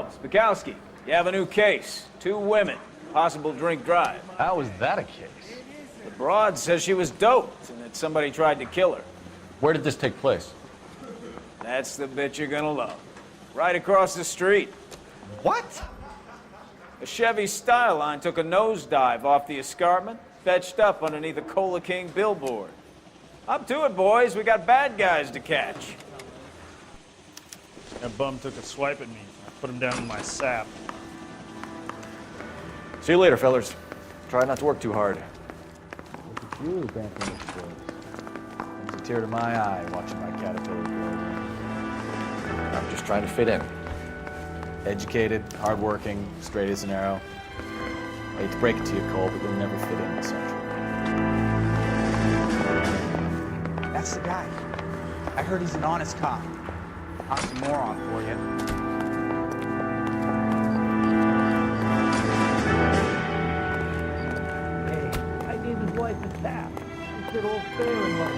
Phelps, Bukowski, you have a new case. 2 women, possible drink drive. How is that a case? The broad says she was doped and that somebody tried to kill her. Where did this take place? That's the bit you're gonna love. Right across the street. What? A Chevy Styline took a nosedive off the escarpment, fetched up underneath a Cola King billboard. Up to it, boys. We got bad guys to catch. That bum took a swipe at me. I put him down in my sap. See you later, fellas. Try not to work too hard. Look at you, dancing with boys. Brings a tear to my eye watching my caterpillar grow. I'm just trying to fit in. Educated, hardworking, straight as an arrow. I hate to break it to you, Cole, but you'll never fit in Central. That's the guy. I heard he's an honest cop. Oxymoron for you. Hey, I gave his wife a tap. He said all fair and love.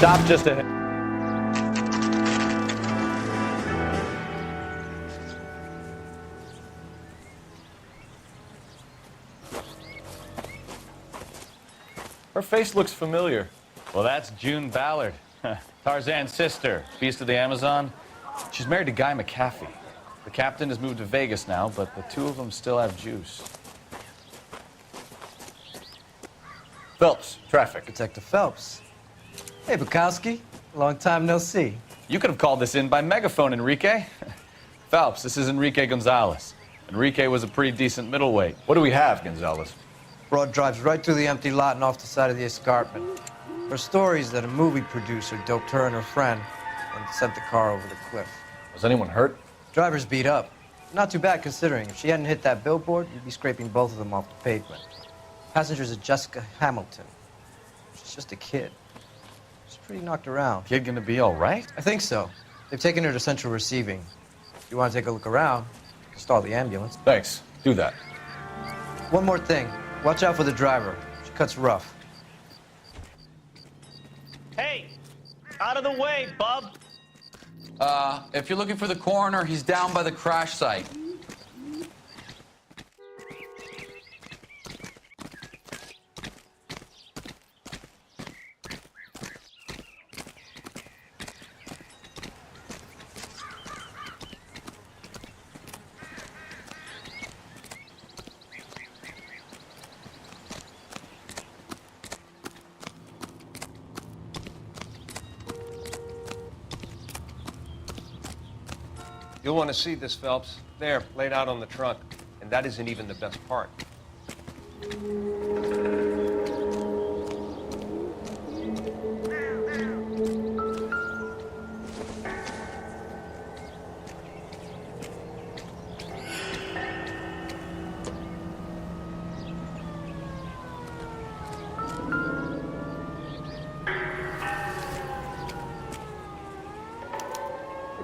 Stop just ahead. Her face looks familiar. Well, that's June Ballard, Tarzan's sister, beast of the Amazon. She's married to Guy McAfee. The captain has moved to Vegas now, but the 2 of them still have juice. Phelps, traffic. Detective Phelps. Hey, Bukowski. Long time no see. You could have called this in by megaphone, Enrique. Phelps, this is Enrique Gonzalez. Enrique was a pretty decent middleweight. What do we have, Gonzalez? Broad drives right through the empty lot and off the side of the escarpment. Her story is that a movie producer doped her and her friend and sent the car over the cliff. Was anyone hurt? Driver's beat up. Not too bad considering. If she hadn't hit that billboard, you'd be scraping both of them off the pavement. Passenger's a Jessica Hamilton. She's just a kid. She's pretty knocked around. Kid gonna be all right? I think so. They've taken her to Central Receiving. If you want to take a look around, you can stall the ambulance. Thanks. Do that. One more thing. Watch out for the driver. She cuts rough. Hey! Out of the way, bub! If you're looking for the coroner, he's down by the crash site. You'll want to see this, Phelps. There, laid out on the trunk. And that isn't even the best part. They've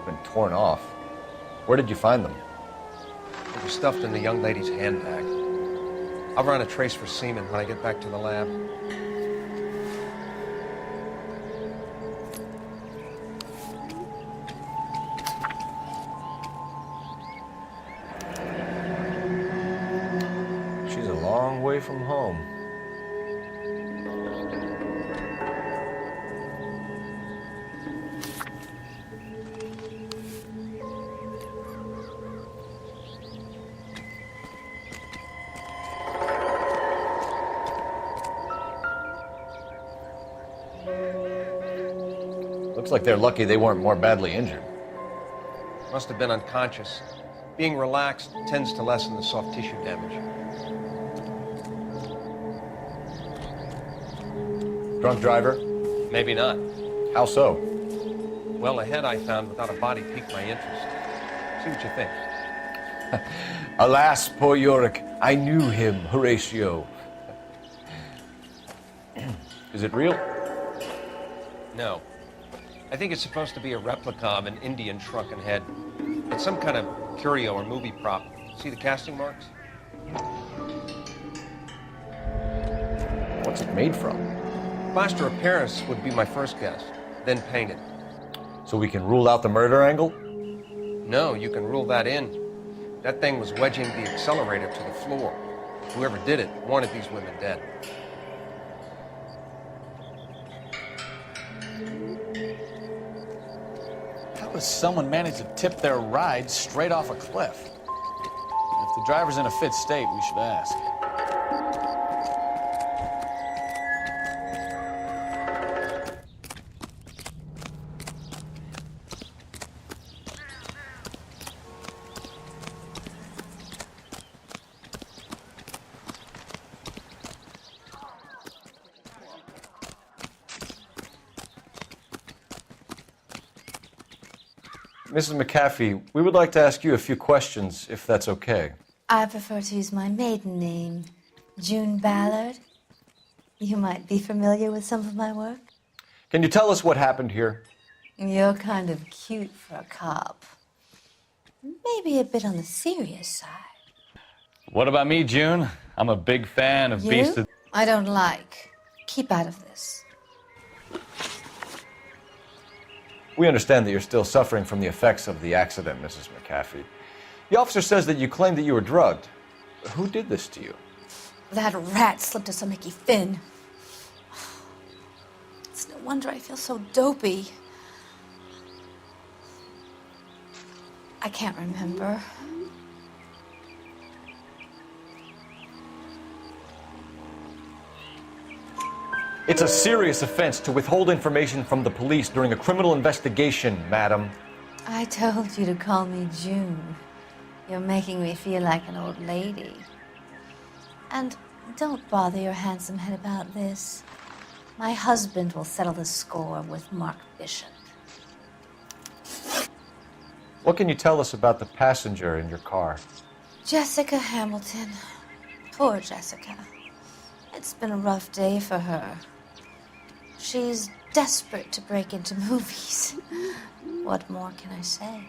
been torn off. Where did you find them? They were stuffed in the young lady's handbag. I'll run a trace for semen when I get back to the lab. She's a long way from home. Looks like they're lucky they weren't more badly injured. Must have been unconscious. Being relaxed tends to lessen the soft tissue damage. Drunk driver? Maybe not. How so? Well, a head I found without a body piqued my interest. See what you think. Alas, poor Yorick. I knew him, Horatio. Is it real? No. I think it's supposed to be a replica of an Indian shrunken head. It's some kind of curio or movie prop. See the casting marks? What's it made from? Plaster of Paris would be my first guess, then painted. So we can rule out the murder angle? No, you can rule that in. That thing was wedging the accelerator to the floor. Whoever did it wanted these women dead. How does someone manage to tip their ride straight off a cliff? If the driver's in a fit state, we should ask. Mrs. McAfee, we would like to ask you a few questions, if that's okay. I prefer to use my maiden name, June Ballard. You might be familiar with some of my work. Can you tell us what happened here? You're kind of cute for a cop. Maybe a bit on the serious side. What about me, June? I'm a big fan of Beast of... I don't like. Keep out of this. We understand that you're still suffering from the effects of the accident, Mrs. McAfee. The officer says that you claimed that you were drugged. Who did this to you? That rat slipped us a Mickey Finn. It's no wonder I feel so dopey. I can't remember. It's a serious offense to withhold information from the police during a criminal investigation, madam. I told you to call me June. You're making me feel like an old lady. And don't bother your handsome head about this. My husband will settle the score with Mark Bishop. What can you tell us about the passenger in your car? Jessica Hamilton. Poor Jessica. It's been a rough day for her. She's desperate to break into movies. What more can I say?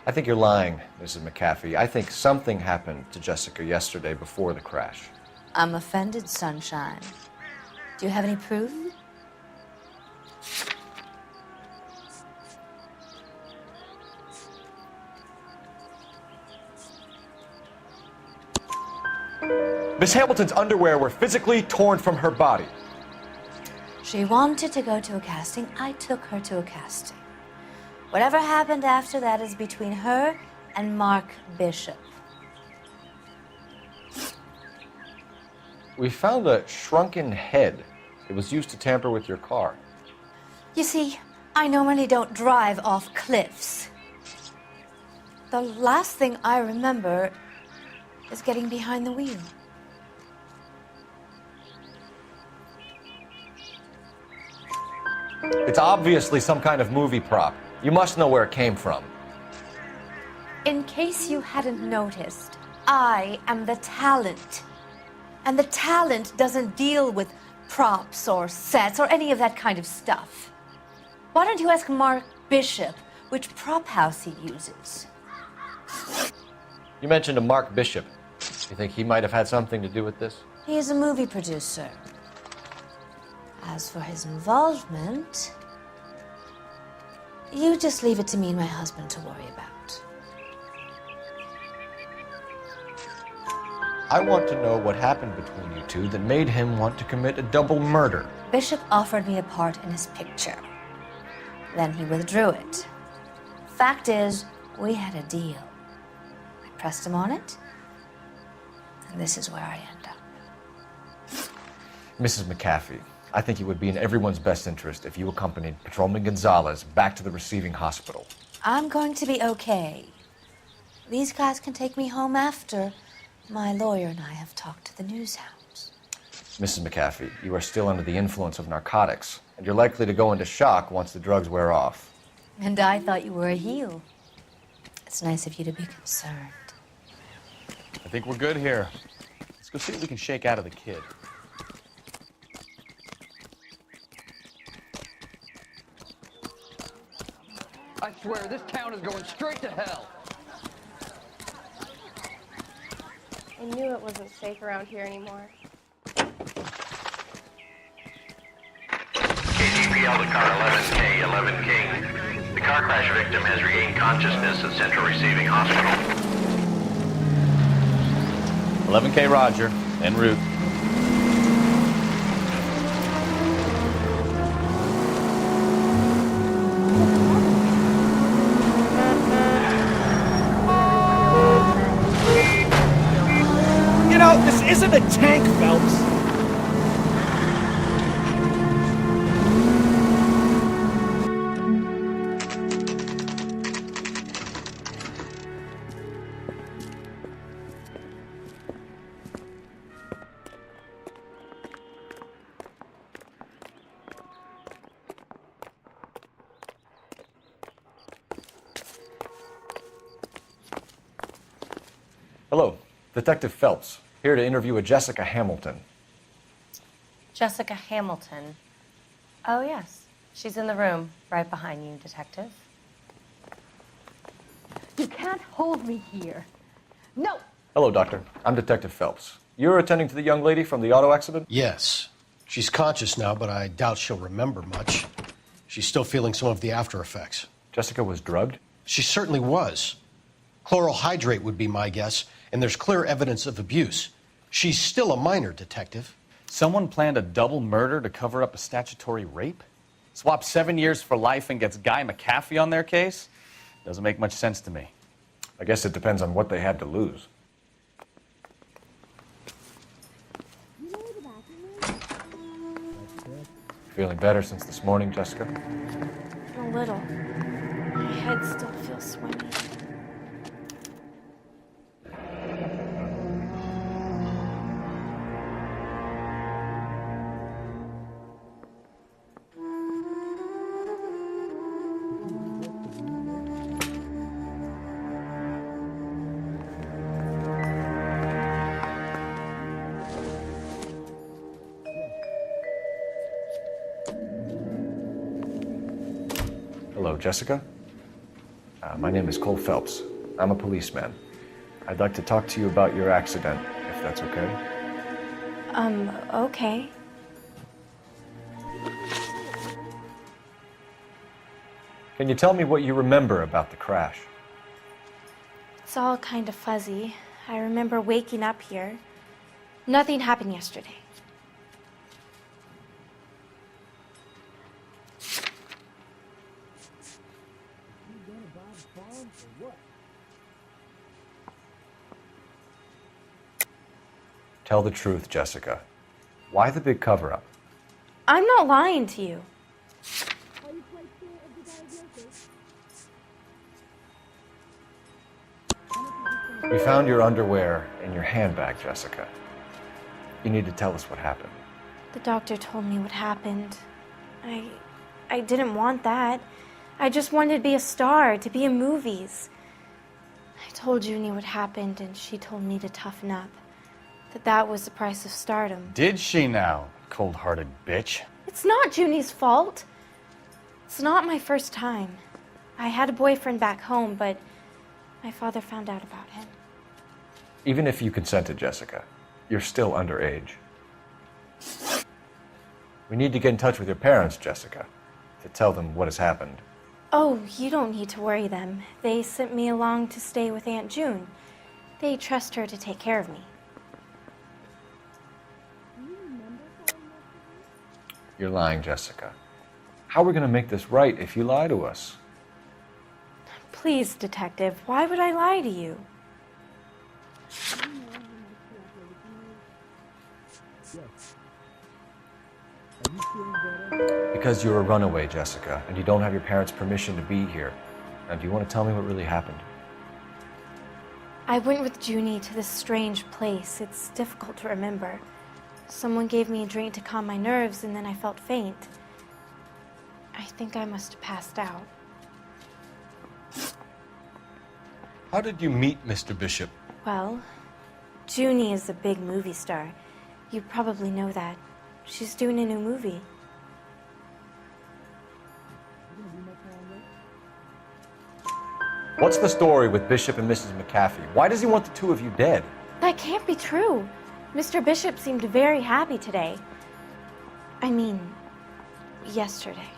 I think you're lying, Mrs. McAfee. I think something happened to Jessica yesterday before the crash. I'm offended, Sunshine. Do you have any proof? Miss Hamilton's underwear were physically torn from her body. She wanted to go to a casting. I took her to a casting. Whatever happened after that is between her and Mark Bishop. We found a shrunken head. It was used to tamper with your car. You see, I normally don't drive off cliffs. The last thing I remember is getting behind the wheel. It's obviously some kind of movie prop. You must know where it came from. In case you hadn't noticed, I am the talent. And the talent doesn't deal with props or sets or any of that kind of stuff. Why don't you ask Mark Bishop which prop house he uses? You mentioned a Mark Bishop. You think he might have had something to do with this? He is a movie producer. As for his involvement, you just leave it to me and my husband to worry about. I want to know what happened between you two that made him want to commit a double murder. Bishop offered me a part in his picture. Then he withdrew it. Fact is, we had a deal. I pressed him on it, and this is where I end up. Mrs. McAfee, I think it would be in everyone's best interest if you accompanied Patrolman Gonzalez back to the receiving hospital. I'm going to be okay. These guys can take me home after my lawyer and I have talked to the news hounds. Mrs. McAfee, you are still under the influence of narcotics, and you're likely to go into shock once the drugs wear off. And I thought you were a heel. It's nice of you to be concerned. I think we're good here. Let's go see what we can shake out of the kid. I swear, this town is going straight to hell. I knew it wasn't safe around here anymore. KTPL to car 11K, 11K. The car crash victim has regained consciousness at Central Receiving Hospital. 11K Roger, en route. You know, this isn't a tank, Phelps. Hello, Detective Phelps, here to interview a Jessica Hamilton. Jessica Hamilton. Oh, yes. She's in the room, right behind you, Detective. You can't hold me here. No! Hello, Doctor. I'm Detective Phelps. You're attending to the young lady from the auto accident? Yes. She's conscious now, but I doubt she'll remember much. She's still feeling some of the after effects. Jessica was drugged? She certainly was. Chloral hydrate would be my guess, and there's clear evidence of abuse. She's still a minor, Detective. Someone planned a double murder to cover up a statutory rape? Swap 7 years for life and gets Guy McAfee on their case? Doesn't make much sense to me. I guess it depends on what they had to lose. Feeling better since this morning, Jessica? A little. My head still feels swimmy. Hello, Jessica. My name is Cole Phelps. I'm a policeman. I'd like to talk to you about your accident, if that's okay. Okay. Can you tell me what you remember about the crash? It's all kind of fuzzy. I remember waking up here. Nothing happened yesterday. Tell the truth, Jessica. Why the big cover-up? I'm not lying to you. We found your underwear in your handbag, Jessica. You need to tell us what happened. The doctor told me what happened. I didn't want that. I just wanted to be a star, to be in movies. I told Junie what happened, and she told me to toughen up. That was the price of stardom. Did she now, cold-hearted bitch? It's not Junie's fault. It's not my first time. I had a boyfriend back home, but my father found out about him. Even if you consented, Jessica, you're still underage. We need to get in touch with your parents, Jessica, to tell them what has happened. Oh, you don't need to worry them. They sent me along to stay with Aunt June. They trust her to take care of me. You're lying, Jessica. How are we going to make this right if you lie to us? Please, Detective, why would I lie to you? Because you're a runaway, Jessica, and you don't have your parents' permission to be here. Now, do you want to tell me what really happened? I went with Junie to this strange place. It's difficult to remember. Someone gave me a drink to calm my nerves, and then I felt faint. I think I must have passed out. How did you meet Mr. Bishop? Well, Junie is a big movie star. You probably know that. She's doing a new movie. What's the story with Bishop and Mrs. McAfee? Why does he want the two of you dead? That can't be true. Mr. Bishop seemed very happy today. I mean, yesterday.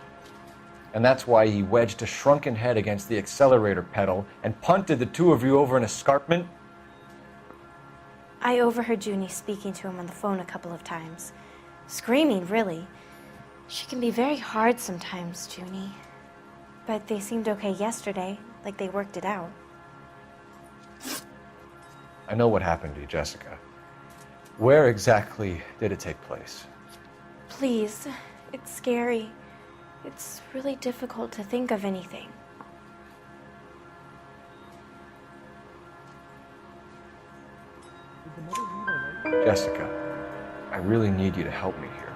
And that's why he wedged a shrunken head against the accelerator pedal and punted the two of you over an escarpment? I overheard Junie speaking to him on the phone a couple of times. Screaming, really. She can be very hard sometimes, Junie. But they seemed okay yesterday, like they worked it out. I know what happened to you, Jessica. Where exactly did it take place? Please, it's scary. It's really difficult to think of anything. Jessica, I really need you to help me here.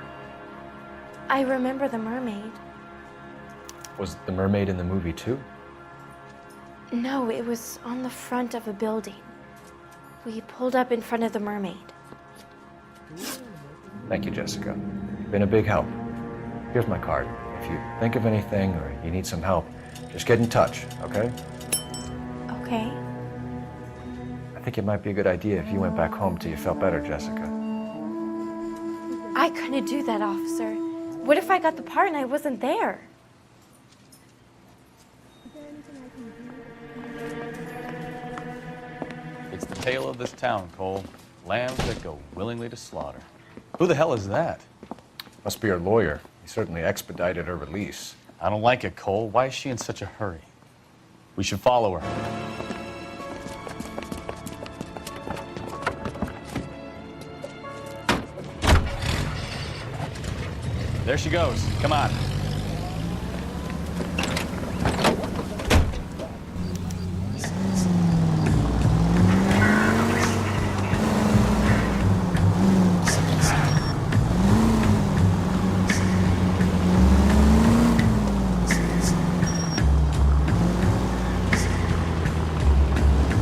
I remember the mermaid. Was the mermaid in the movie too? No, it was on the front of a building. We pulled up in front of the mermaid. Thank you, Jessica. You've been a big help. Here's my card. If you think of anything or you need some help, just get in touch, okay? Okay. I think it might be a good idea if you went back home till you felt better, Jessica. I couldn't do that, officer. What if I got the part and I wasn't there? It's the tale of this town, Cole. Lambs that go willingly to slaughter. Who the hell is that? Must be her lawyer. He certainly expedited her release. I don't like it, Cole. Why is she in such a hurry? We should follow her. There she goes. Come on.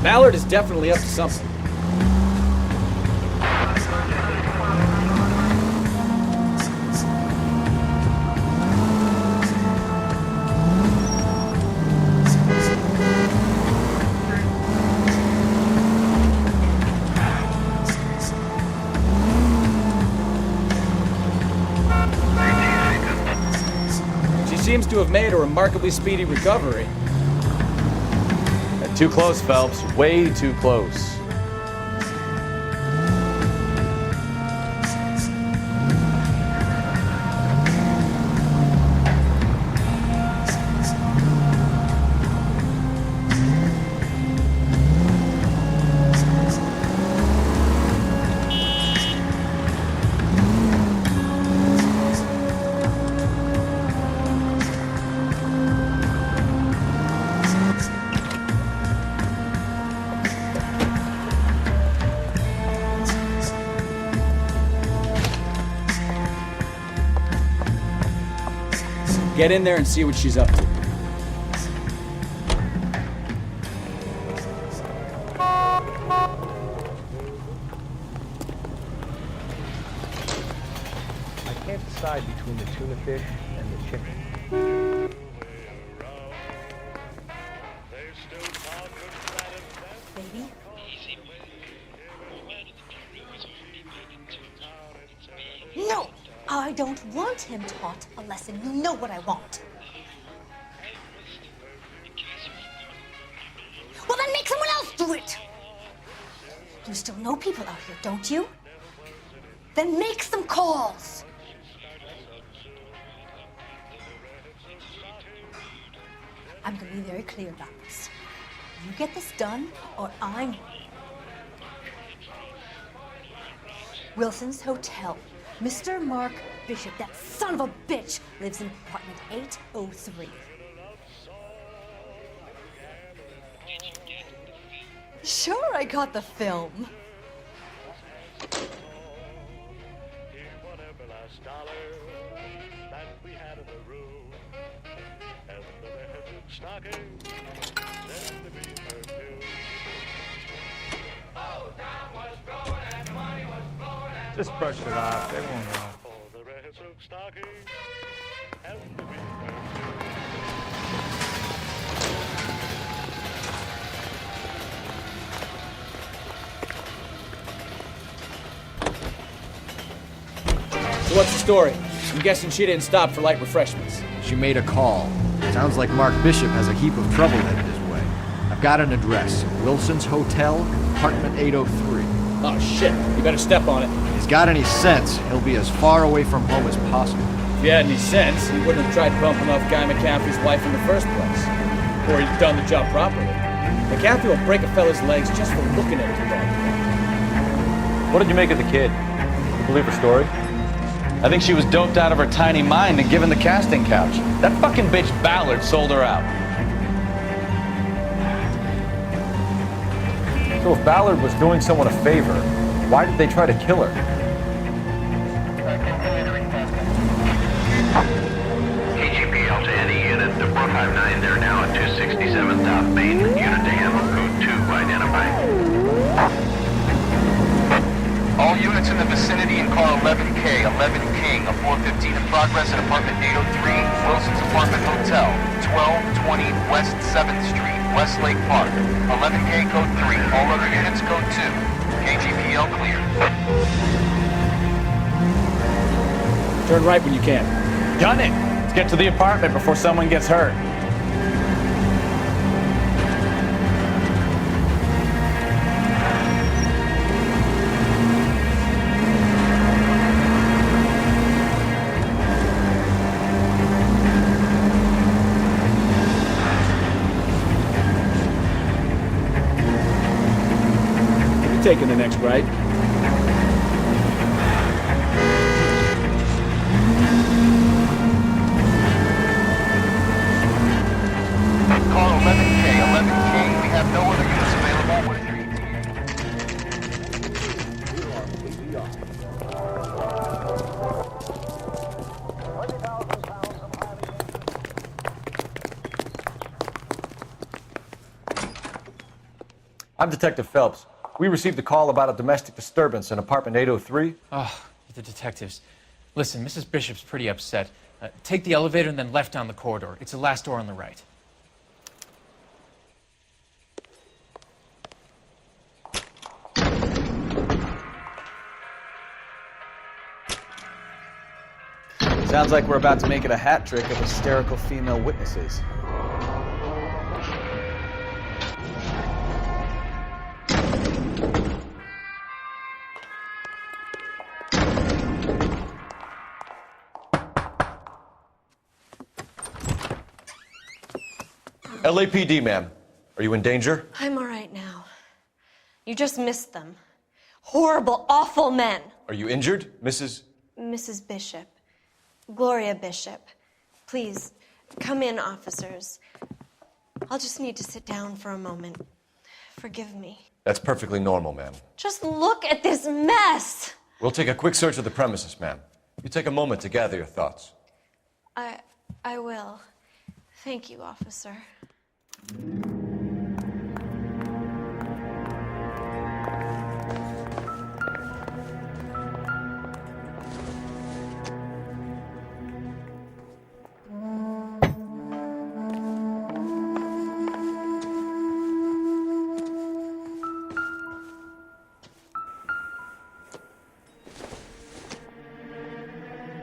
Ballard is definitely up to something. She seems to have made a remarkably speedy recovery. Too close, Phelps. Way too close. Get in there and see what she's up to. I can't decide between the tuna fish and the chicken. Baby? No! I don't want him taught a lesson. You know what I want. Well, then make someone else do it! You still know people out here, don't you? Then make some calls! I'm gonna be very clear about this. You get this done, or I'm... Wilson's Hotel. Mr. Mark Bishop, that son of a bitch, lives in apartment 803. Sure, I got the film. Just brush it off. It won't go. So what's the story? I'm guessing she didn't stop for light refreshments. She made a call. Sounds like Mark Bishop has a heap of trouble headed his way. I've got an address. Wilson's Hotel, apartment 803. Oh shit, you better step on it. If he's got any sense, he'll be as far away from home as possible. If he had any sense, he wouldn't have tried bumping off Guy McCaffrey's wife in the first place. Or he'd done the job properly. McCaffrey will break a fella's legs just for looking at his dog. What did you make of the kid? You believe her story? I think she was doped out of her tiny mind and given the casting couch. That fucking bitch Ballard sold her out. So if Ballard was doing someone a favor, why did they try to kill her? KGPL to any unit to 459, they're now at 267 South Main. Unit to handle code 2 identified. All units in the vicinity in car 11K, 11 King, a 415 in progress at apartment 803, Wilson's Apartment Hotel, 1220 West 7th Street, Westlake Park. 11K code 3, all other units code 2. KGPL clear. Turn right when you can. Gun it! Let's get to the apartment before someone gets hurt. Taking the next right. Car 11K, 11K, we have no other units available. I'm Detective Phelps. We received a call about a domestic disturbance in apartment 803. Oh, the detectives. Listen, Mrs. Bishop's pretty upset. Take the elevator and then left down the corridor. It's the last door on the right. Sounds like we're about to make it a hat trick of hysterical female witnesses. LAPD, ma'am. Are you in danger? I'm all right now. You just missed them. Horrible, awful men. Are you injured, Mrs.? Mrs. Bishop. Gloria Bishop. Please, come in, officers. I'll just need to sit down for a moment. Forgive me. That's perfectly normal, ma'am. Just look at this mess! We'll take a quick search of the premises, ma'am. You take a moment to gather your thoughts. I will. Thank you, officer.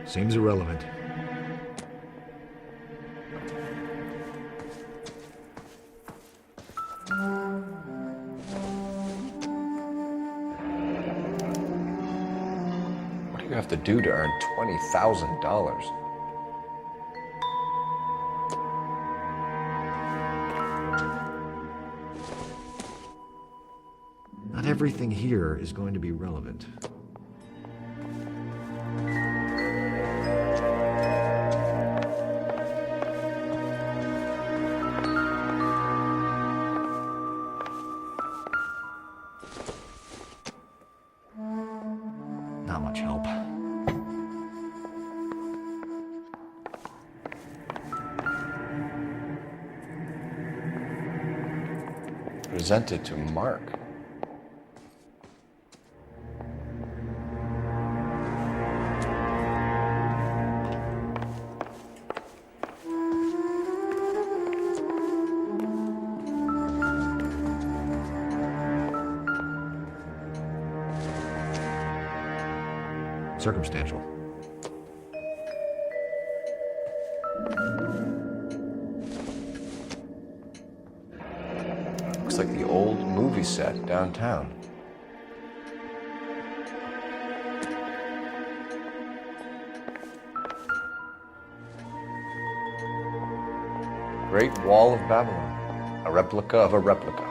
Seems irrelevant. What do you have to do to earn $20,000? Not everything here is going to be relevant. presented to Mark. Circumstantial. Looks like the old movie set downtown. Great Wall of Babylon. A replica of a replica.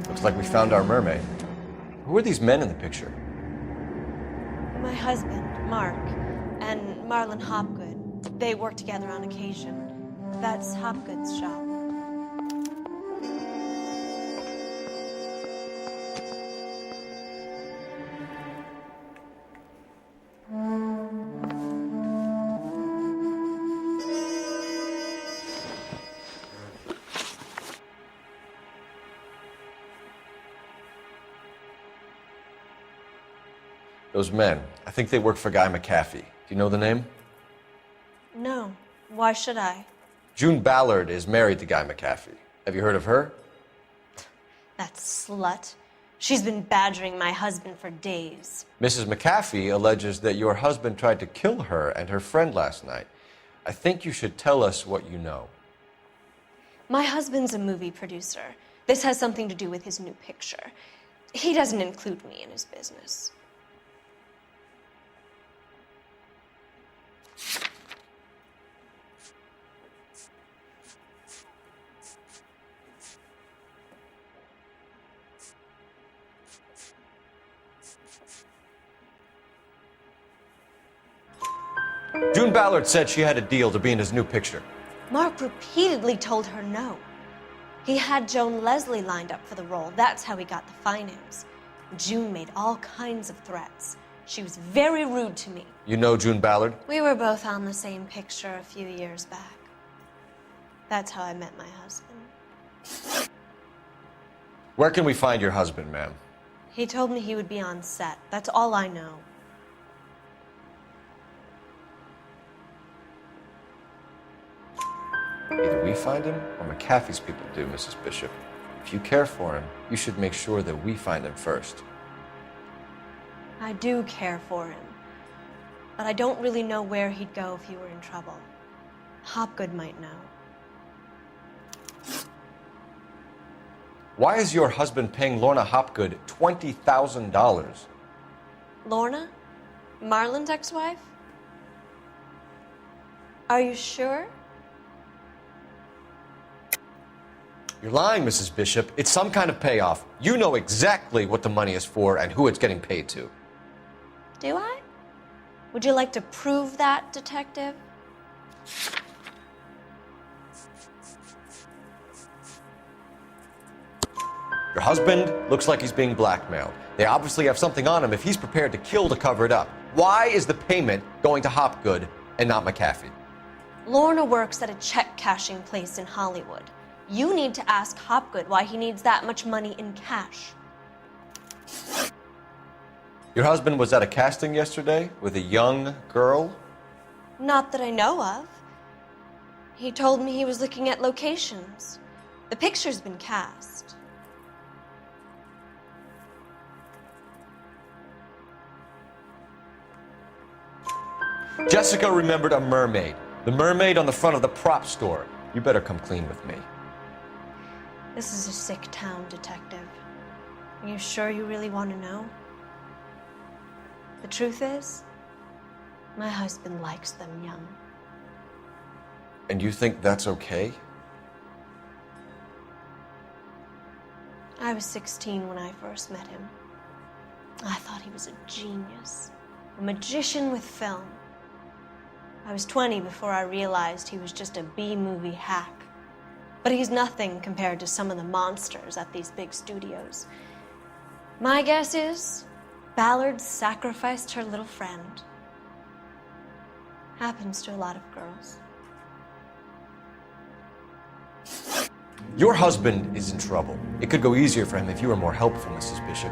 Looks like we found our mermaid. Who are these men in the picture? My husband, Mark, and Marlon Hopgood. They work together on occasion. That's Hopgood's shop. Those men, I think they work for Guy McAfee. Do you know the name? No. Why should I? June Ballard is married to Guy McAfee. Have you heard of her? That slut. She's been badgering my husband for days. Mrs. McAfee alleges that your husband tried to kill her and her friend last night. I think you should tell us what you know. My husband's a movie producer. This has something to do with his new picture. He doesn't include me in his business. June Ballard said she had a deal to be in his new picture. Mark repeatedly told her no. He had Joan Leslie lined up for the role. That's how he got the finance. June made all kinds of threats. She was very rude to me. You know June Ballard? We were both on the same picture a few years back. That's how I met my husband. Where can we find your husband, ma'am? He told me he would be on set. That's all I know. Either we find him or McAfee's people do, Mrs. Bishop. If you care for him, you should make sure that we find him first. I do care for him. But I don't really know where he'd go if he were in trouble. Hopgood might know. Why is your husband paying Lorna Hopgood $20,000? Lorna? Marlon's ex-wife? Are you sure? You're lying, Mrs. Bishop. It's some kind of payoff. You know exactly what the money is for and who it's getting paid to. Do I? Would you like to prove that, detective? Your husband looks like he's being blackmailed. They obviously have something on him if he's prepared to kill to cover it up. Why is the payment going to Hopgood and not McAfee? Lorna works at a check-cashing place in Hollywood. You need to ask Hopgood why he needs that much money in cash. Your husband was at a casting yesterday with a young girl? Not that I know of. He told me he was looking at locations. The picture's been cast. Jessica remembered a mermaid. The mermaid on the front of the prop store. You better come clean with me. This is a sick town, detective. Are you sure you really want to know? The truth is, my husband likes them young. And you think that's okay? I was 16 when I first met him. I thought he was a genius, a magician with film. I was 20 before I realized he was just a B-movie hack. But he's nothing compared to some of the monsters at these big studios. My guess is Ballard sacrificed her little friend. Happens to a lot of girls. Your husband is in trouble. It could go easier for him if you were more helpful, Mrs. Bishop.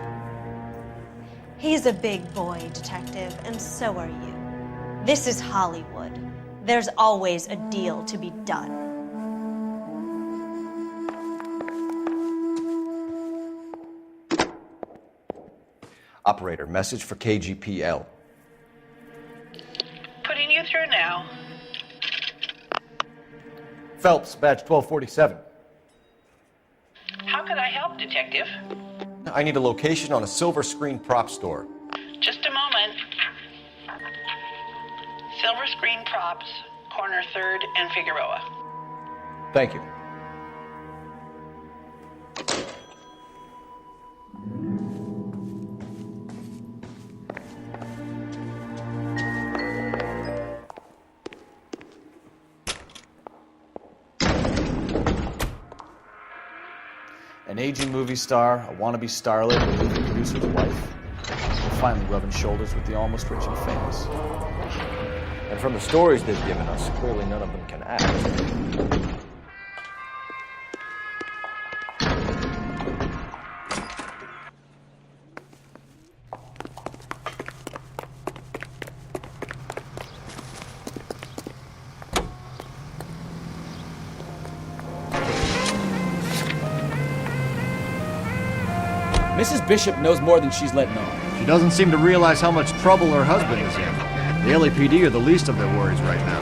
He's a big boy, detective, and so are you. This is Hollywood. There's always a deal to be done. Operator, message for KGPL. Putting you through now. Phelps, badge 1247. How could I help, Detective? I need a location on a silver screen prop store. Just a moment. Silver Screen Props, corner 3rd and Figueroa. Thank you. An aging movie star, a wannabe starlet, a movie producer's wife. Finally rubbing shoulders with the almost rich and famous. And from the stories they've given us, clearly none of them can act. Mrs. Bishop knows more than she's letting on. She doesn't seem to realize how much trouble her husband is in. The LAPD are the least of their worries right now.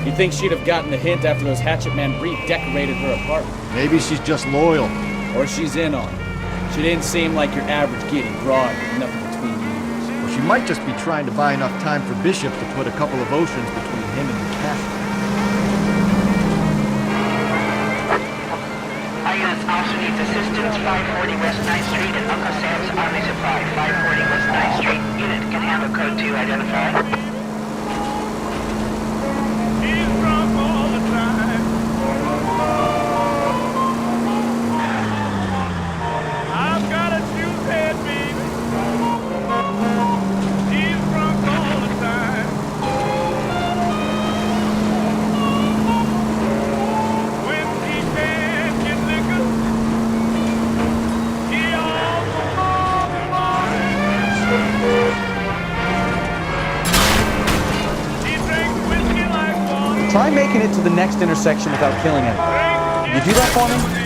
You'd think she'd have gotten the hint after those hatchet men redecorated her apartment. Maybe she's just loyal. Or she's in on it. She didn't seem like your average giddy broad with nothing between the ears. Or she might just be trying to buy enough time for Bishop to put a couple of oceans between him and the castle. Our units also needs assistance. 540 West 9th Street and Uncle Sam's Army Supply. 540 West 9th Street. Unit can handle code 2 identify. Try making it to the next intersection without killing anyone. You do that for me?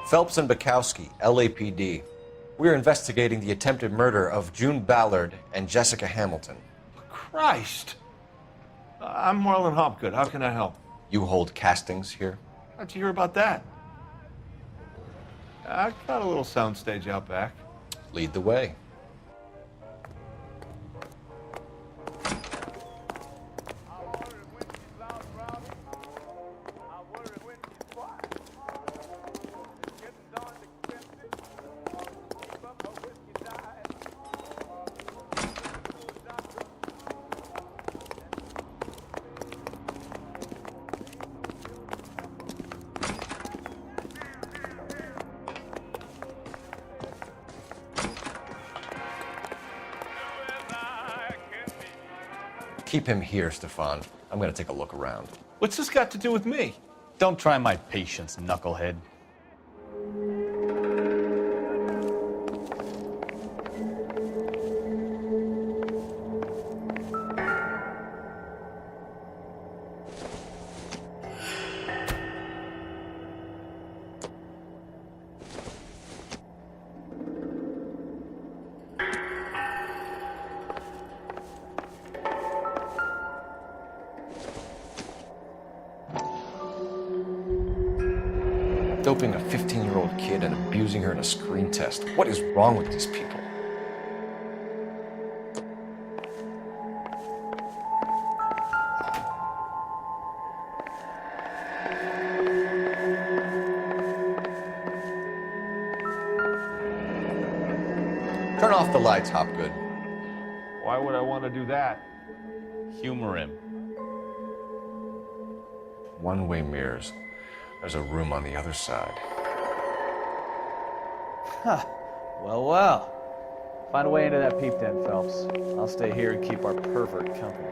Phelps and Bukowski, LAPD. We're investigating the attempted murder of June Ballard and Jessica Hamilton. Christ! I'm Marlon Hopgood. How can I help? You hold castings here? How'd you hear about that? I got a little soundstage out back. Lead the way. Keep him here, Stefan. I'm gonna take a look around. What's this got to do with me? Don't try my patience, knucklehead. Doping a 15-year-old kid and abusing her in a screen test. What is wrong with these people? Turn off the lights, Hopgood. Why would I want to do that? Humor him. One-way mirrors. There's a room on the other side. Huh. Well, well. Find a way into that peep den, Phelps. I'll stay here and keep our pervert company.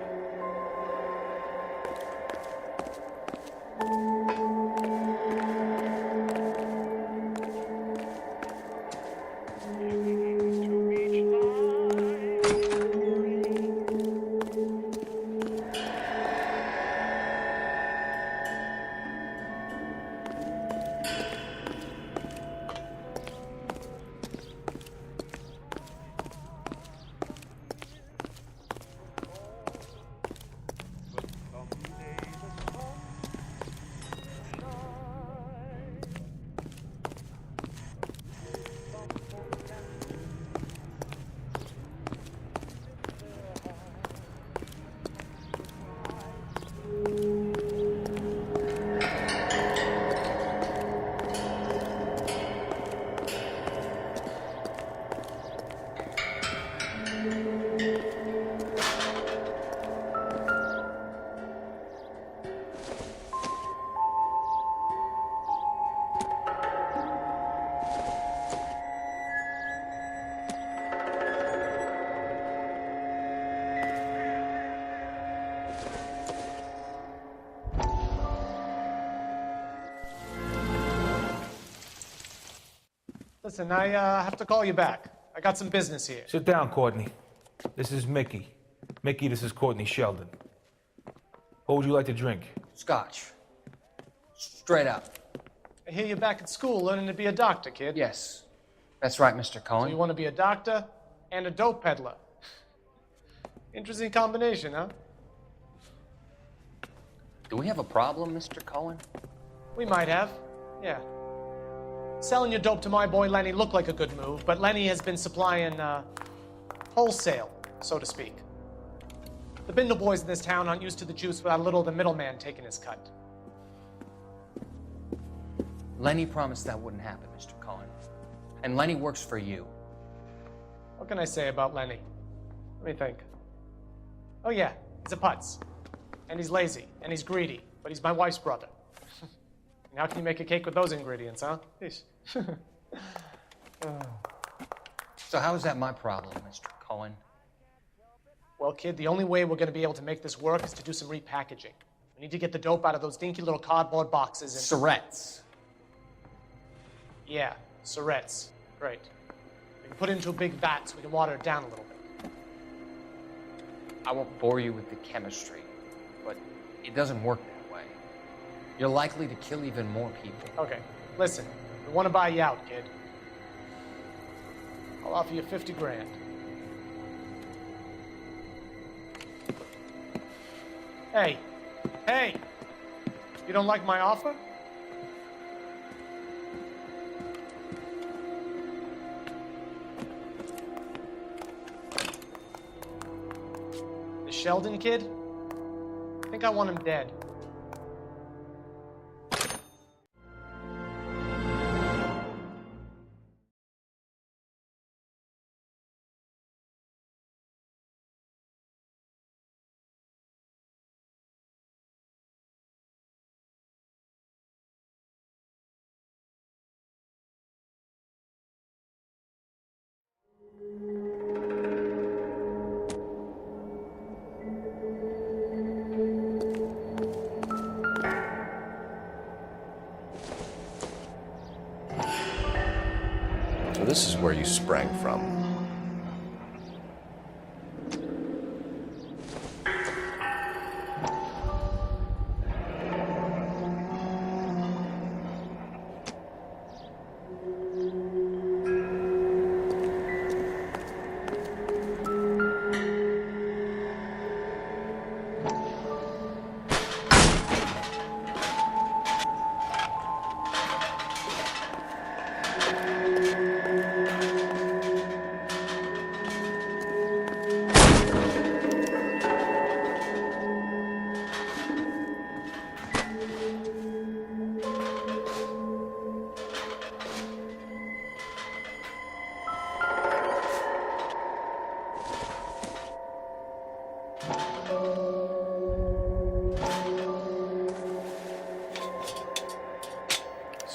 Listen, I have to call you back. I got some business here. Sit down, Courtney. This is Mickey. Mickey, this is Courtney Sheldon. What would you like to drink? Scotch. Straight up. I hear you're back at school learning to be a doctor, kid. Yes. That's right, Mr. Cohen. So you want to be a doctor and a dope peddler. Interesting combination, huh? Do we have a problem, Mr. Cohen? We might have, yeah. Selling your dope to my boy Lenny looked like a good move, but Lenny has been supplying, wholesale, so to speak. The Bindle boys in this town aren't used to the juice without a little of the middleman taking his cut. Lenny promised that wouldn't happen, Mr. Cohen. And Lenny works for you. What can I say about Lenny? Let me think. Oh yeah, he's a putz. And he's lazy, and he's greedy, but he's my wife's brother. And how can you make a cake with those ingredients, huh? So how is that my problem, Mr. Cohen? Well, kid, the only way we're going to be able to make this work is to do some repackaging. We need to get the dope out of those dinky little cardboard boxes and... Surrettes. Yeah, Surrettes. Great. We can put it into a big vat so we can water it down a little bit. I won't bore you with the chemistry, but it doesn't work that way. You're likely to kill even more people. Okay, listen. We want to buy you out, kid. I'll offer you 50 grand. Hey, hey! You don't like my offer? The Sheldon kid? I think I want him dead. So this is where you sprang from.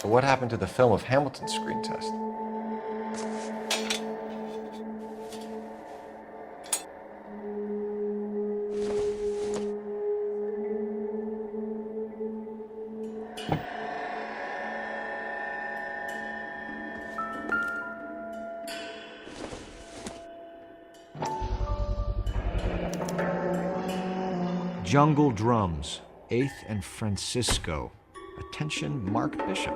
So what happened to the film of Hamilton's screen test? Jungle Drums, 8th and Francisco. Attention, Mark Bishop.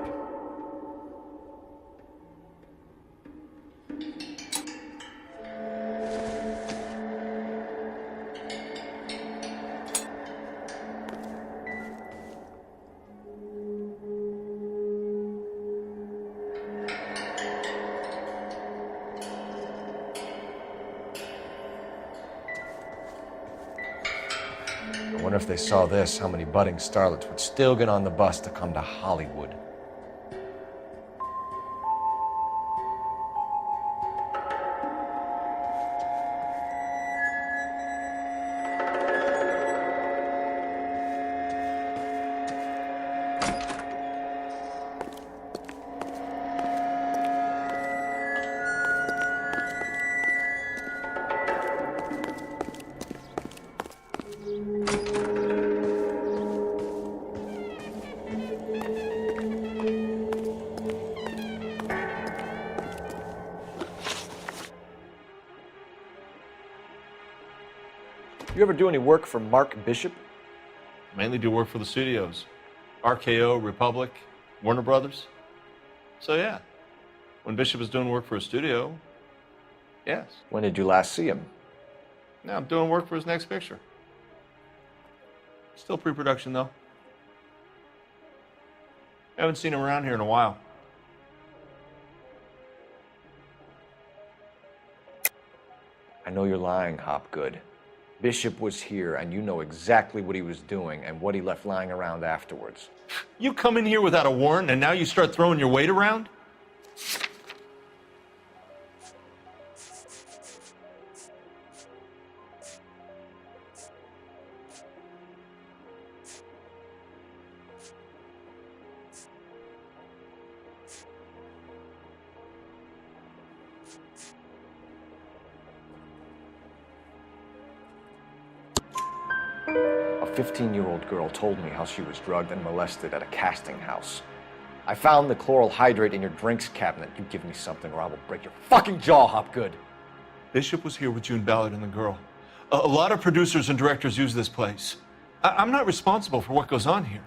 I wonder if they saw this, how many budding starlets would still get on the bus to come to Hollywood. You ever do any work for Mark Bishop? Mainly do work for the studios. RKO, Republic, Warner Brothers. So yeah, when Bishop is doing work for a studio, yes. When did you last see him? Now I'm doing work for his next picture. Still pre-production though. Haven't seen him around here in a while. I know you're lying, Hopgood. Bishop was here, and you know exactly what he was doing and what he left lying around afterwards. You come in here without a warrant, and now you start throwing your weight around? A 15-year-old girl told me how she was drugged and molested at a casting house. I found the chloral hydrate in your drinks cabinet. You give me something or I will break your fucking jaw, Hopgood. Bishop was here with June Ballard and the girl. A lot of producers and directors use this place. I'm not responsible for what goes on here.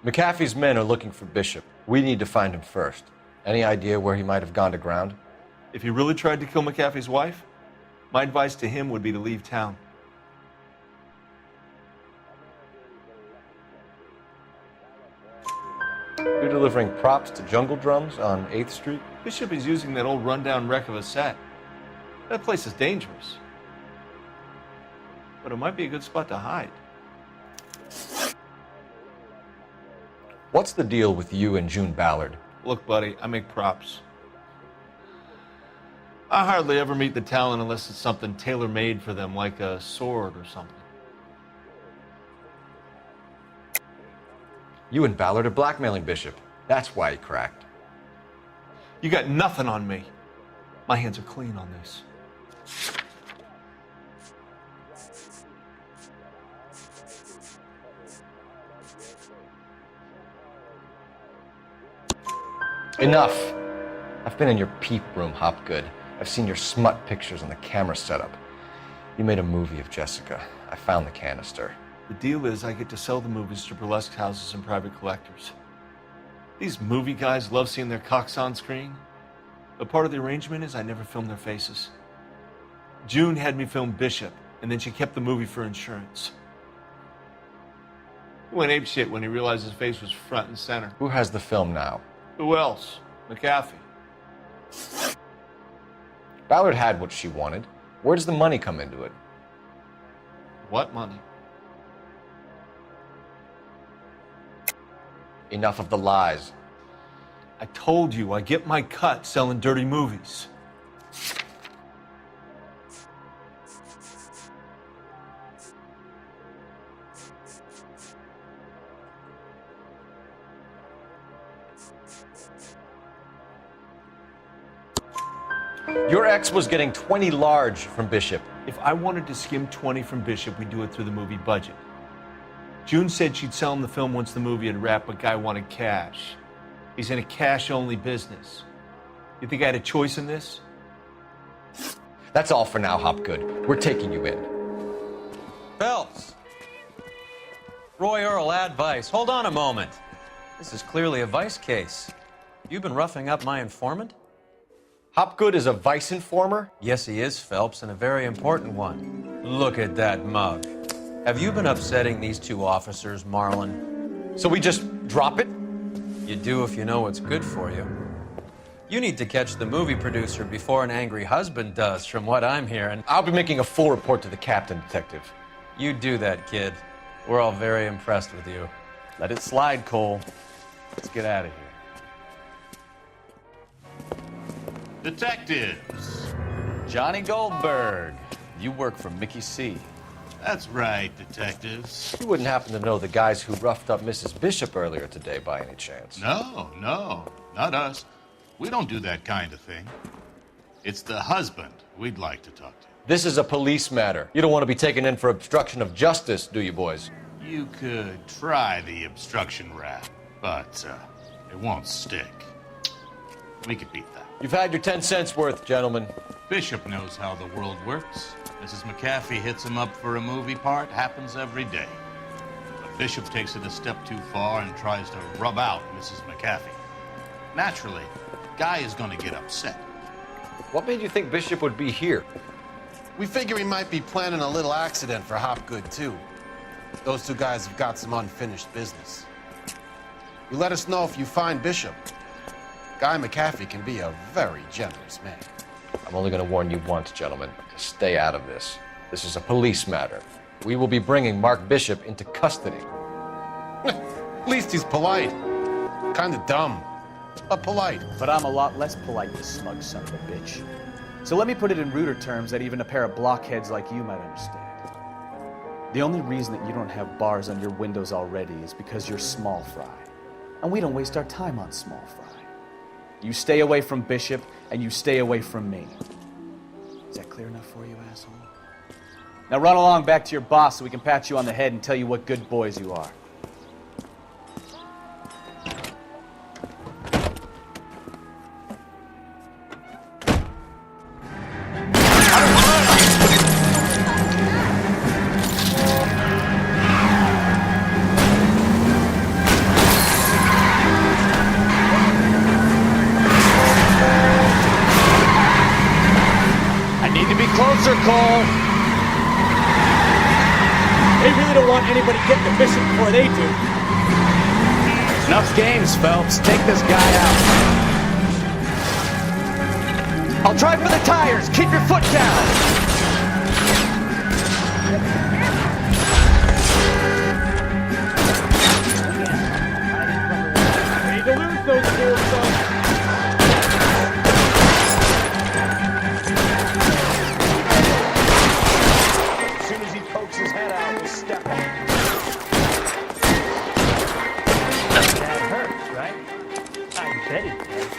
McAfee's men are looking for Bishop. We need to find him first. Any idea where he might have gone to ground? If he really tried to kill McAfee's wife, my advice to him would be to leave town. You're delivering props to Jungle Drums on 8th Street? Bishop is using that old rundown wreck of a set. That place is dangerous. But it might be a good spot to hide. What's the deal with you and June Ballard? Look, buddy, I make props. I hardly ever meet the talent unless it's something tailor-made for them, like a sword or something. You and Ballard are blackmailing Bishop. That's why he cracked. You got nothing on me. My hands are clean on this. Enough. I've been in your peep room, Hopgood. I've seen your smut pictures on the camera setup. You made a movie of Jessica. I found the canister. The deal is I get to sell the movies to burlesque houses and private collectors. These movie guys love seeing their cocks on screen. But part of the arrangement is I never film their faces. June had me film Bishop, and then she kept the movie for insurance. He went apeshit when he realized his face was front and center. Who has the film now? Who else? McAfee. Ballard had what she wanted. Where does the money come into it? What money? Enough of the lies. I told you, I get my cut selling dirty movies. Your ex was getting 20 large from Bishop. If I wanted to skim 20 from Bishop, we'd do it through the movie budget. June said she'd sell him the film once the movie had wrapped, but Guy wanted cash. He's in a cash-only business. You think I had a choice in this? That's all for now, Hopgood. We're taking you in. Phelps. Roy Earl, advice. Hold on a moment. This is clearly a vice case. You've been roughing up my informant? Hopgood is a vice informer? Yes, he is, Phelps, and a very important one. Look at that mug. Have you been upsetting these two officers, Marlin? So we just drop it? You do if you know what's good for you. You need to catch the movie producer before an angry husband does, from what I'm hearing. I'll be making a full report to the captain, Detective. You do that, kid. We're all very impressed with you. Let it slide, Cole. Let's get out of here. Detectives. Johnny Goldberg. You work for Mickey C. That's right, detectives. You wouldn't happen to know the guys who roughed up Mrs. Bishop earlier today by any chance? No, not us. We don't do that kind of thing. It's the husband we'd like to talk to. This is a police matter. You don't want to be taken in for obstruction of justice, do you, boys? You could try the obstruction rap, but it won't stick. We could beat that. You've had your 10 cents worth, gentlemen. Bishop knows how the world works. Mrs. McAfee hits him up for a movie part. Happens every day. But Bishop takes it a step too far and tries to rub out Mrs. McAfee. Naturally, Guy is going to get upset. What made you think Bishop would be here? We figure he might be planning a little accident for Hopgood, too. Those two guys have got some unfinished business. You let us know if you find Bishop. Guy McAfee can be a very generous man. I'm only going to warn you once, gentlemen, to stay out of this. This is a police matter. We will be bringing Mark Bishop into custody. At least he's polite. Kind of dumb, but polite. But I'm a lot less polite, you smug son of a bitch. So let me put it in ruder terms that even a pair of blockheads like you might understand. The only reason that you don't have bars on your windows already is because you're small fry. And we don't waste our time on small fry. You stay away from Bishop, and you stay away from me. Is that clear enough for you, asshole? Now run along back to your boss so we can pat you on the head and tell you what good boys you are. Closer, Cole. They really don't want anybody getting to Bishop before they do. Enough games, Phelps. Take this guy out. I'll drive for the tires. Keep your foot down. We need to lose those fools, son. His head out, we'll step on it. That hurts, right? I bet it does.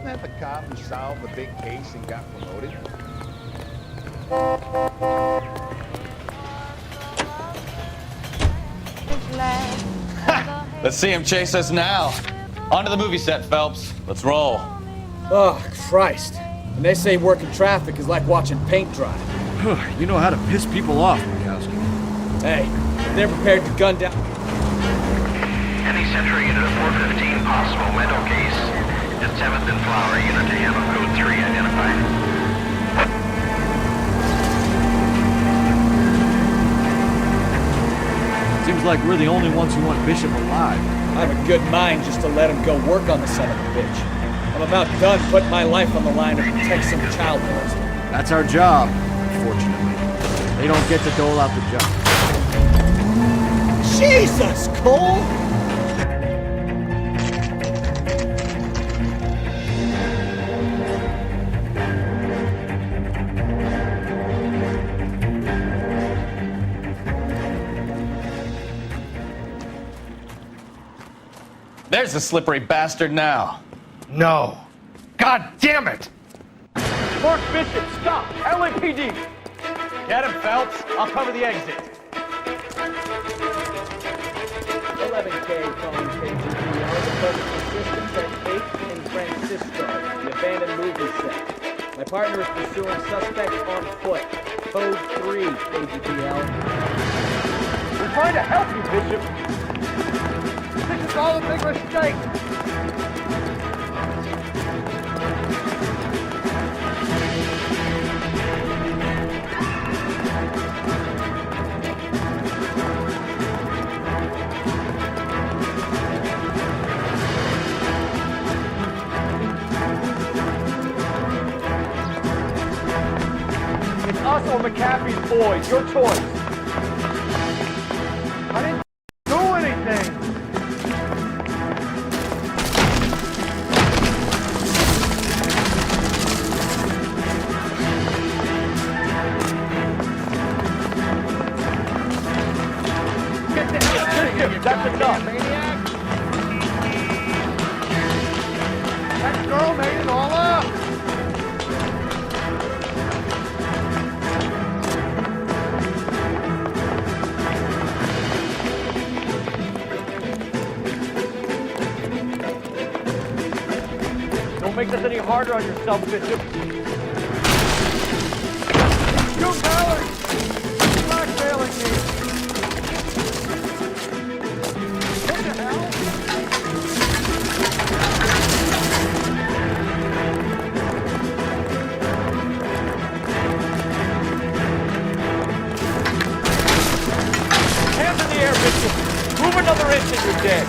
Wasn't that the cop who solved the big case and got promoted? Let's see him chase us now. Onto the movie set, Phelps. Let's roll. Oh, Christ. And they say working traffic is like watching paint dry. You know how to piss people off, Mikowski. Hey, if they're prepared to gun down... Any Central unit of 415 possible mental case. At 7th and Flower unit to handle code 3 identified. Seems like we're the only ones who want Bishop alive. I have a good mind just to let him go work on the son of a bitch. I'm about done putting my life on the line to protect some child molester. That's our job, unfortunately. They don't get to dole out the job. Jesus, Cole! There's the slippery bastard now. No. God damn it! Mark Bishop, stop! LAPD! Get him, Phelps. I'll cover the exit. 11K calling KGPL. The public assistance at 8th and Francisco, the abandoned movie set. My partner is pursuing suspect on foot. Code 3, KGPL. We're trying to help you, Bishop. This is all a big mistake. It's us or McAfee's boys. Your choice. I didn't do anything. Get the hell out of here, that's enough. Maniac. That girl made it all up. Don't make this any harder on yourself, Bishop. You Ballard! Blackmailing me! What the hell? Hands in the air, Bishop! Move another inch and you're dead!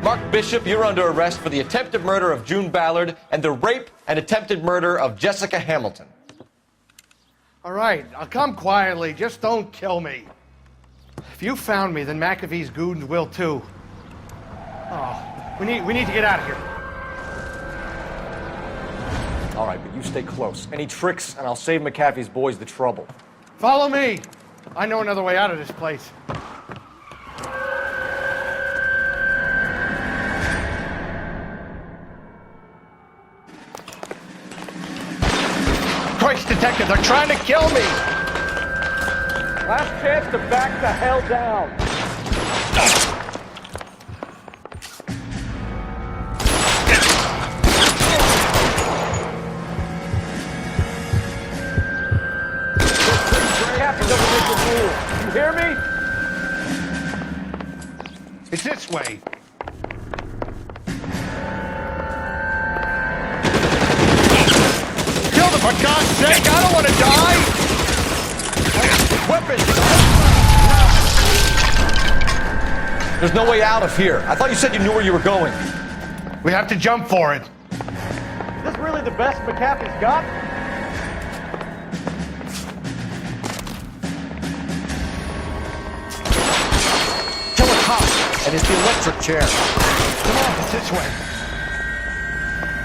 Mark Bishop, you're under arrest for the attempted murder of June Ballard and the rape and attempted murder of Jessica Hamilton. All right, I'll come quietly. Just don't kill me. If you found me, then McAfee's goons will too. Oh, we need to get out of here. All right, but you stay close. Any tricks, and I'll save McAfee's boys the trouble. Follow me. I know another way out of this place. Christ, detective, they're trying to kill me! Last chance to back the hell down. Captain doesn't make the rules. You hear me? It's this way. Kill them, for God's sake! I don't want to die! Weapons! There's no way out of here. I thought you said you knew where you were going. We have to jump for it. Is this really the best McAfee's got? Kill a cop, and it's the electric chair. Come on, it's this way.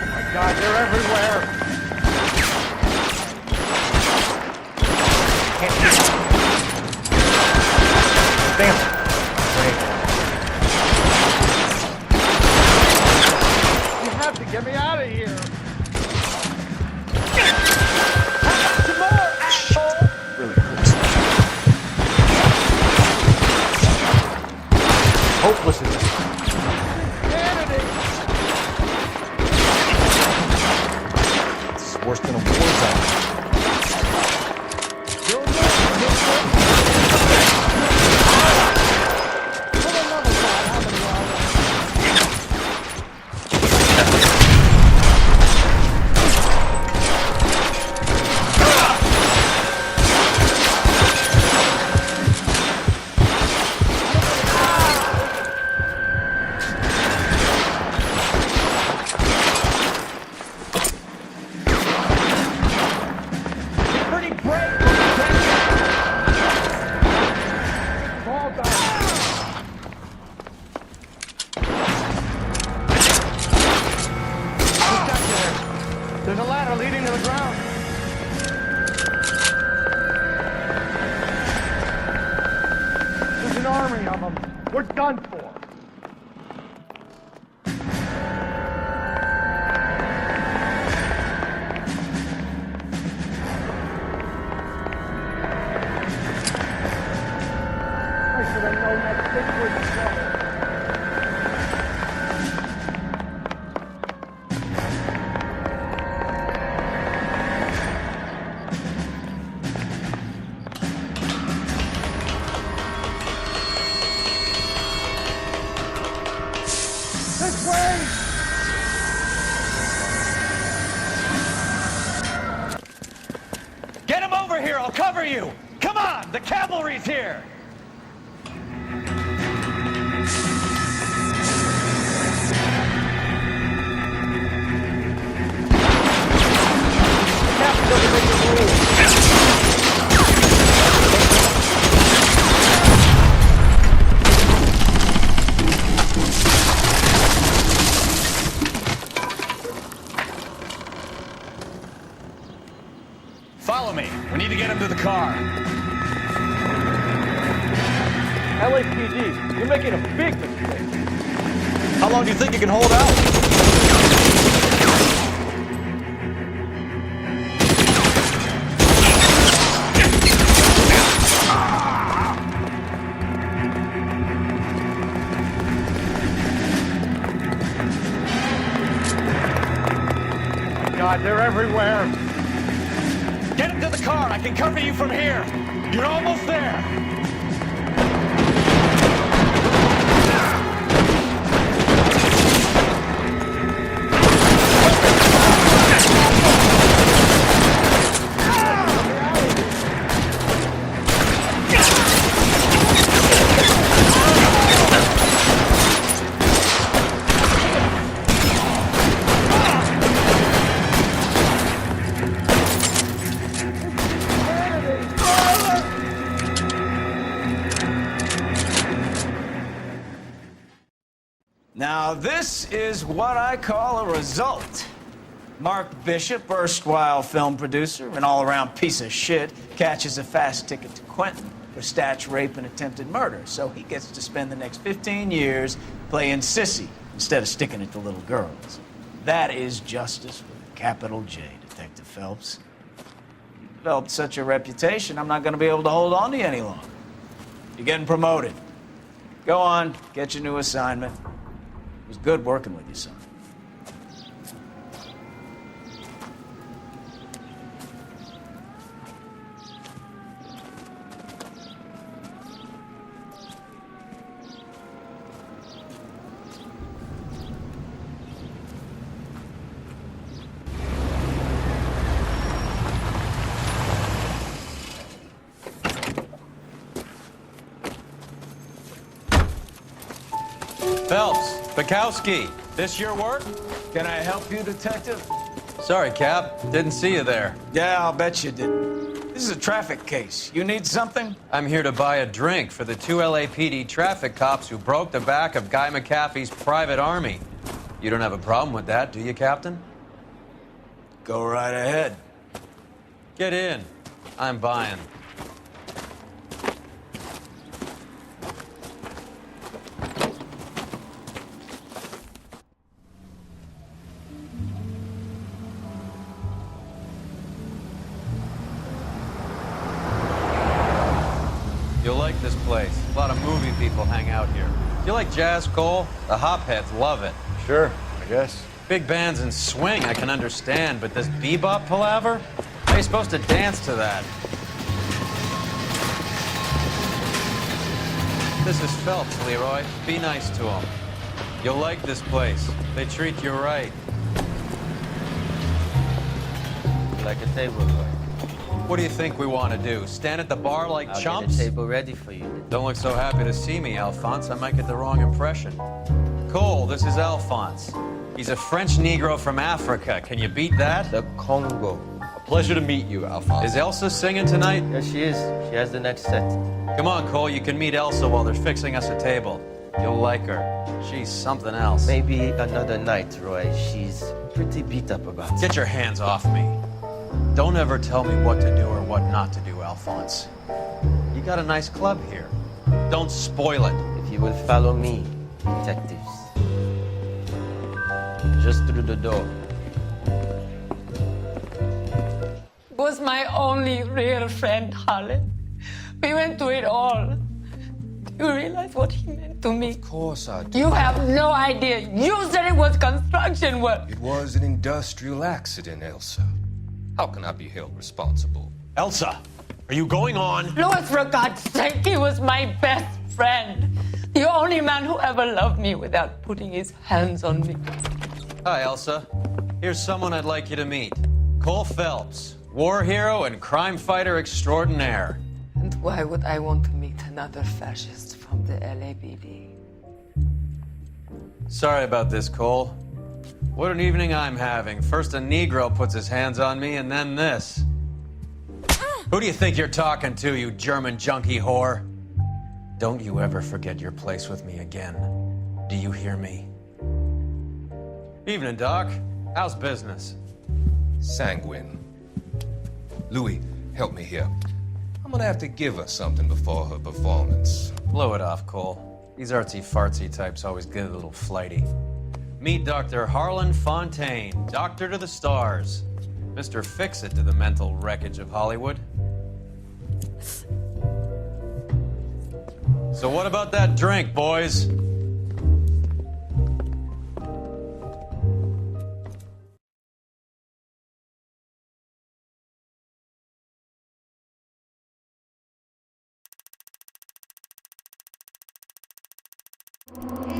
Oh my God, they're everywhere. Damn. We're done for. I should have known that thing was trouble. This way! Get him over here, I'll cover you! Come on, the cavalry's here! Follow me. We need to get him to the car. LAPD, you're making a big mistake. How long do you think you can hold out? God, they're everywhere. Get him to the car. I can cover you from here. You're almost there. Now, this is what I call a result. Mark Bishop, erstwhile film producer and all-around piece of shit, catches a fast ticket to Quentin for stitch rape and attempted murder, so he gets to spend the next 15 years playing sissy instead of sticking it to little girls. That is justice with a capital J, Detective Phelps. You developed such a reputation, I'm not going to be able to hold on to you any longer. You're getting promoted. Go on, get your new assignment. It was good working with you, son. Phelps, Bukowski, this your work? Can I help you, Detective? Sorry, Cap. Didn't see you there. Yeah, I'll bet you didn't. This is a traffic case. You need something? I'm here to buy a drink for the 2 LAPD traffic cops who broke the back of Guy McAfee's private army. You don't have a problem with that, do you, Captain? Go right ahead. Get in. I'm buying. You'll like this place. A lot of movie people hang out here. You like jazz, Cole? The hopheads love it. Sure, I guess. Big bands and swing, I can understand, but this bebop palaver? How are you supposed to dance to that? This is Phelps, Leroy. Be nice to him. You'll like this place. They treat you right. Like a table, Roy. What do you think we want to do? Stand at the bar like I'll chumps? get a table ready for you. Don't look so happy to see me, Alphonse. I might get the wrong impression. Cole, this is Alphonse. He's a French Negro from Africa. Can you beat that? The Congo. A pleasure to meet you, Alphonse. Is Elsa singing tonight? Yes, she is. She has the next set. Come on, Cole. You can meet Elsa while they're fixing us a table. You'll like her. She's something else. Maybe another night, Roy. She's pretty beat up about it. Get your hands off me. Don't ever tell me what to do or what not to do, Alphonse. You got a nice club here. Don't spoil it. If You will follow me, detectives. Just through the door. Was my only real friend, Harlan. We went through it all. Do you realize what he meant to me? Of course I do. You have no idea. You said it was construction work. It was an industrial accident, Elsa. How can I be held responsible? Elsa, are you going on? Louis, for God's sake, he was my best friend. The only man who ever loved me without putting his hands on me. Hi, Elsa. Here's someone I'd like you to meet. Cole Phelps, war hero and crime fighter extraordinaire. And why would I want to meet another fascist from the LAPD? Sorry about this, Cole. What an evening I'm having. First a Negro puts his hands on me, and then this. Who do you think you're talking to, you German junkie whore? Don't you ever forget your place with me again. Do you hear me? Evening, Doc. How's business? Sanguine. Louis, help me here. I'm gonna have to give her something before her performance. Blow it off, Cole. These artsy-fartsy types always get a little flighty. Meet Dr. Harlan Fontaine, doctor to the stars. Mr. Fix-It to the mental wreckage of Hollywood. So what about that drink, boys? Hey,